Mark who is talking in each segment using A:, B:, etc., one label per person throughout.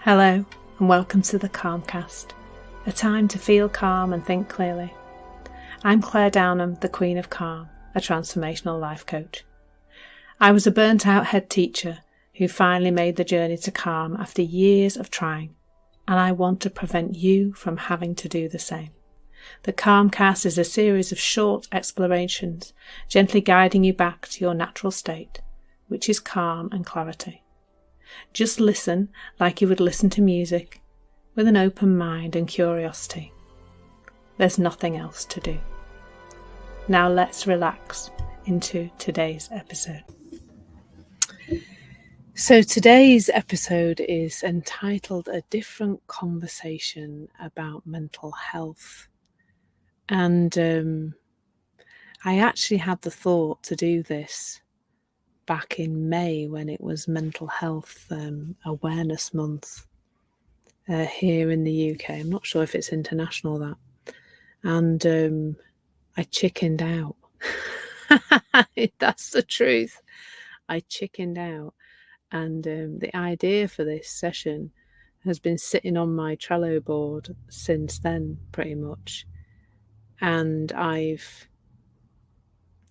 A: Hello and welcome to the Calmcast, a time to feel calm and think clearly. I'm Claire Downham, the Queen of Calm, a transformational life coach. I was a burnt out head teacher who finally made the journey to calm after years of trying, and I want to prevent you from having to do the same. The Calmcast is a series of short explorations, gently guiding you back to your natural state, which is calm and clarity. Just listen like you would listen to music, with an open mind and curiosity. There's nothing else to do. Now let's relax into today's episode. So today's episode is entitled A Different Conversation About Mental Health. And I actually had the thought to do this back in May when it was Mental Health Awareness Month here in the UK. I'm not sure if it's international, that. And I chickened out. That's the truth. I chickened out. And the idea for this session has been sitting on my Trello board since then, pretty much. And I've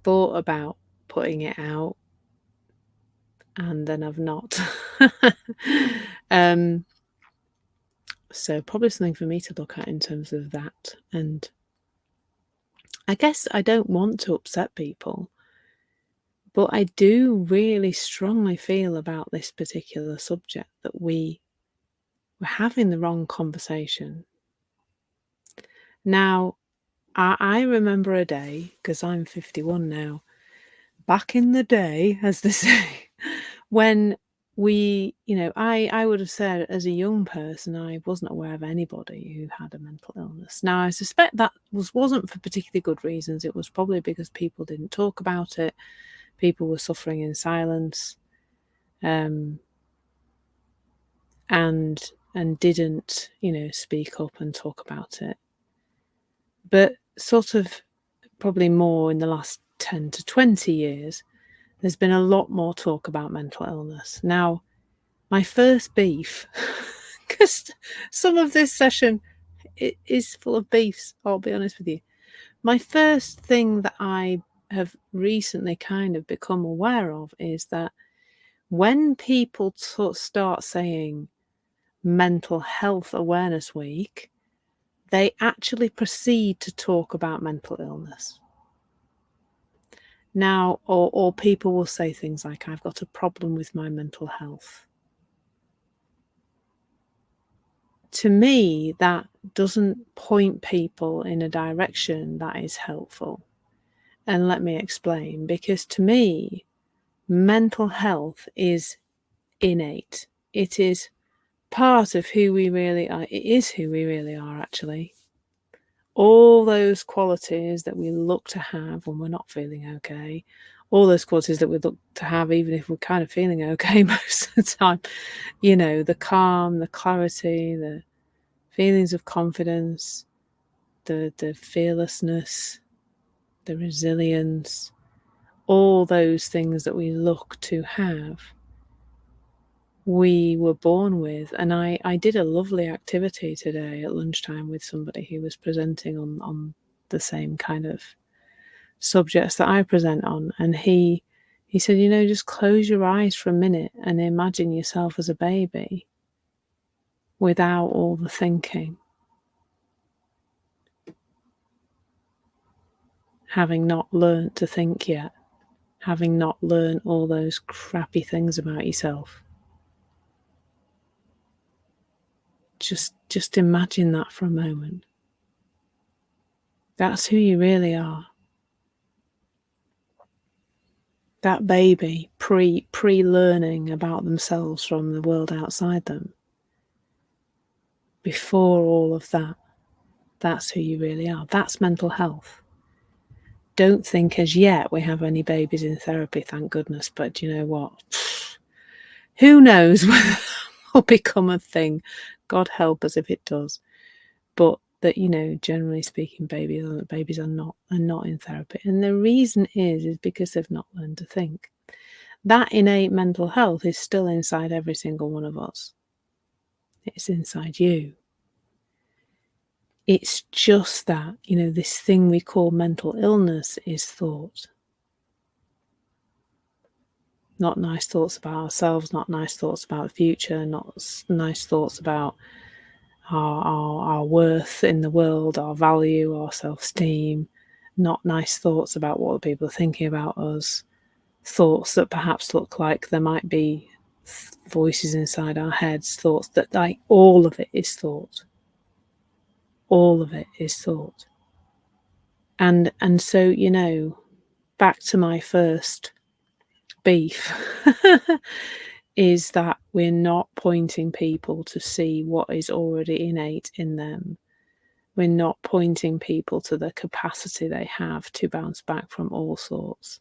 A: thought about putting it out, and then I've not. So probably something for me to look at in terms of that. And I guess I don't want to upset people, but I do really strongly feel about this particular subject that we're having the wrong conversation. Now, I remember a day, because I'm 51 now, back in the day, as they say, when I would have said as a young person, I wasn't aware of anybody who had a mental illness. Now, I suspect that wasn't for particularly good reasons. It was probably because people didn't talk about it. People were suffering in silence, and didn't, speak up and talk about it. But sort of probably more in the last 10 to 20 years, there's been a lot more talk about mental illness. Now, my first beef, because some of this session is full of beefs, I'll be honest with you. My first thing that I have recently kind of become aware of is that when people start saying Mental Health Awareness Week, they actually proceed to talk about mental illness. Now, or people will say things like, I've got a problem with my mental health. To me, that doesn't point people in a direction that is helpful. And let me explain, because to me, mental health is innate. It is part of who we really are. It is who we really are, actually. All those qualities that we look to have when we're not feeling okay, all those qualities that we look to have even if we're kind of feeling okay most of the time, the calm, the clarity, the feelings of confidence, the fearlessness, the resilience, all those things that we look to have, we were born with. And I did a lovely activity today at lunchtime with somebody who was presenting on the same kind of subjects that I present on. And he said, just close your eyes for a minute and imagine yourself as a baby without all the thinking, having not learnt to think yet, having not learnt all those crappy things about yourself. Just imagine that for a moment. That's who you really are. That baby pre-learning about themselves from the world outside them. Before all of that, that's who you really are. That's mental health. Don't think as yet we have any babies in therapy, thank goodness. But you know what? Who knows whether that will become a thing. God help us if it does. But that, generally speaking, babies are not in therapy. And the reason is because they've not learned to think. That innate mental health is still inside every single one of us. It's inside you. It's just that, this thing we call mental illness is thought. Not nice thoughts about ourselves, not nice thoughts about the future, not nice thoughts about our worth in the world, our value, our self-esteem, not nice thoughts about what people are thinking about us, thoughts that perhaps look like there might be voices inside our heads, thoughts that, like, all of it is thought. All of it is thought. And so, back to my first beef is that we're not pointing people to see what is already innate in them. We're not pointing people to the capacity they have to bounce back from all sorts.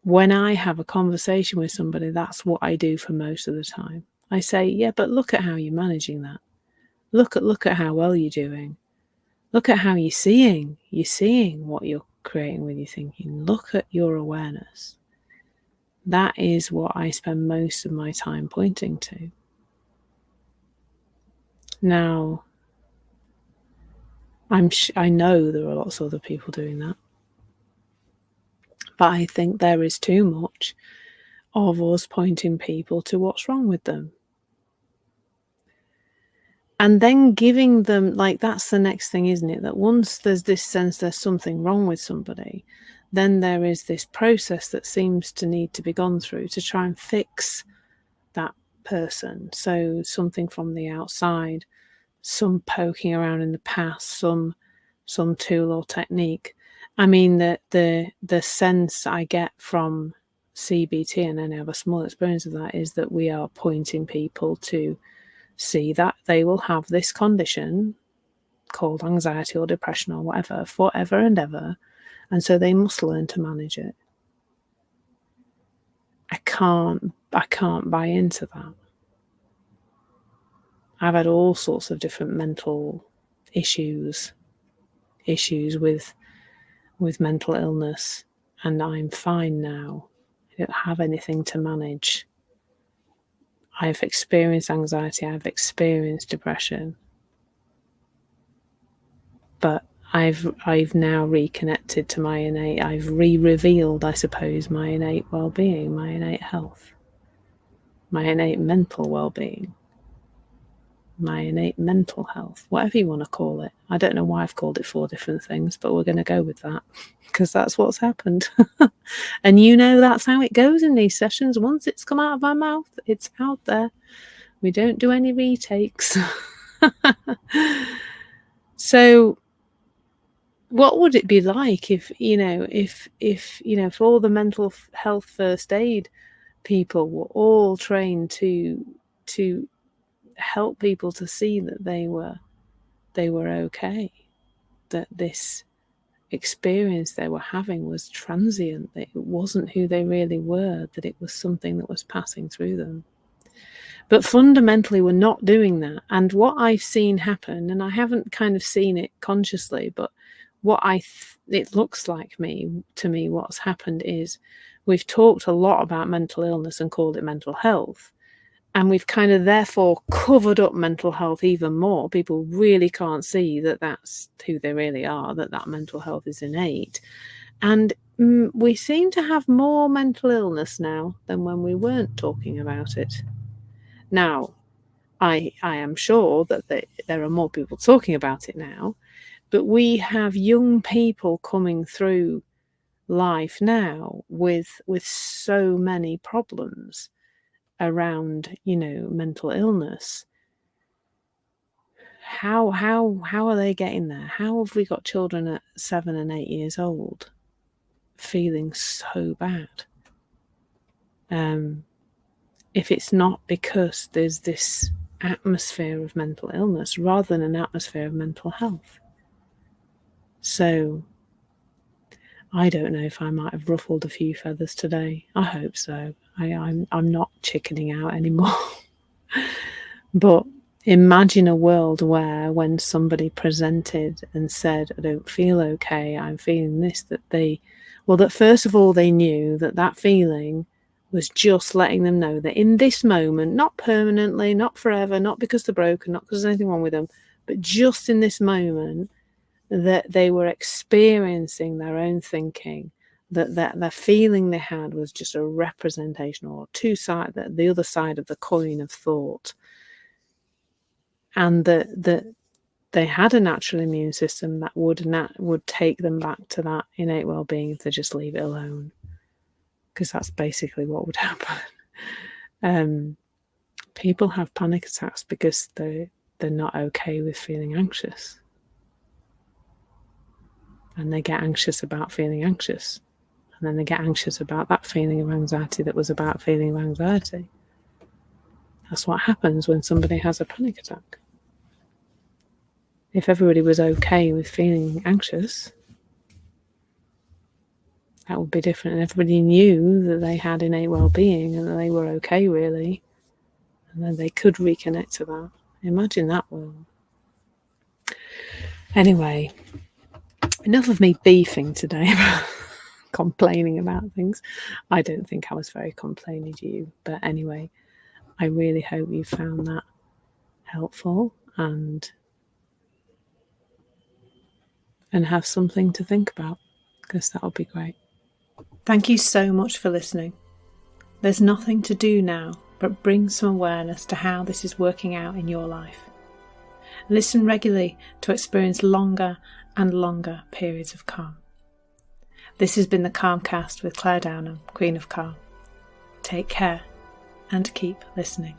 A: When I have a conversation with somebody, that's what I do for most of the time. I say, yeah, but look at how you're managing that. Look at how well you're doing. Look at how you're seeing what you're creating with your thinking. Look at your awareness. That is what I spend most of my time pointing to. Now, I know there are lots of other people doing that, but I think there is too much of us pointing people to what's wrong with them. And then giving them, like, that's the next thing, isn't it? That once there's this sense there's something wrong with somebody, then there is this process that seems to need to be gone through to try and fix that person. So something from the outside, some poking around in the past, some tool or technique. I mean, the sense I get from CBT, and then I have a small experience of that, is that we are pointing people to see that they will have this condition called anxiety or depression or whatever forever and ever, and so they must learn to manage it. I can't buy into that. I've had all sorts of different mental issues with mental illness, and I'm fine now. I don't have anything to manage. I've experienced anxiety, I've experienced depression, but I've now reconnected to my innate, I've re-revealed, I suppose, my innate well-being, my innate health, my innate mental well-being, my innate mental health, whatever you want to call it. I don't know why I've called it 4 different things, but we're going to go with that because that's what's happened. And that's how it goes in these sessions. Once it's come out of our mouth, it's out there. We don't do any retakes. So what would it be like if for all the mental health first aid people were all trained to help people to see that they were okay, that this experience they were having was transient, that it wasn't who they really were, that it was something that was passing through them. But fundamentally, we're not doing that. And what I've seen happen, and I haven't kind of seen it consciously, but what it looks like to me, what's happened is we've talked a lot about mental illness and called it mental health. And we've kind of therefore covered up mental health even more. People really can't see that that's who they really are, that mental health is innate. And we seem to have more mental illness now than when we weren't talking about it. Now, I am sure that there are more people talking about it now, but we have young people coming through life now with so many problems around, mental illness. How are they getting there? How have we got children at 7 and 8 years old feeling so bad? If it's not because there's this atmosphere of mental illness rather than an atmosphere of mental health. So I don't know if I might have ruffled a few feathers today. I hope so. I'm not chickening out anymore. But imagine a world where when somebody presented and said, I don't feel okay, I'm feeling this, that first of all they knew that feeling was just letting them know that in this moment, not permanently, not forever, not because they're broken, not because there's anything wrong with them, but just in this moment, that they were experiencing their own thinking, that the feeling they had was just a representation or the other side of the coin of thought, and that they had a natural immune system that would take them back to that innate well-being if they just leave it alone, because that's basically what would happen. People have panic attacks because they're not okay with feeling anxious, and they get anxious about feeling anxious, and then they get anxious about that feeling of anxiety that was about feeling of anxiety. That's what happens when somebody has a panic attack. If everybody was okay with feeling anxious, that would be different, and everybody knew that they had innate well-being and that they were okay, really, and then they could reconnect to that. Imagine that world. Anyway, enough of me beefing today about complaining about things. I don't think I was very complaining to you, but anyway, I really hope you found that helpful and have something to think about, because that would be great. Thank you so much for listening. There's nothing to do now but bring some awareness to how this is working out in your life. Listen regularly to experience longer and longer periods of calm. This has been the Calmcast with Claire Downham, Queen of Calm. Take care and keep listening.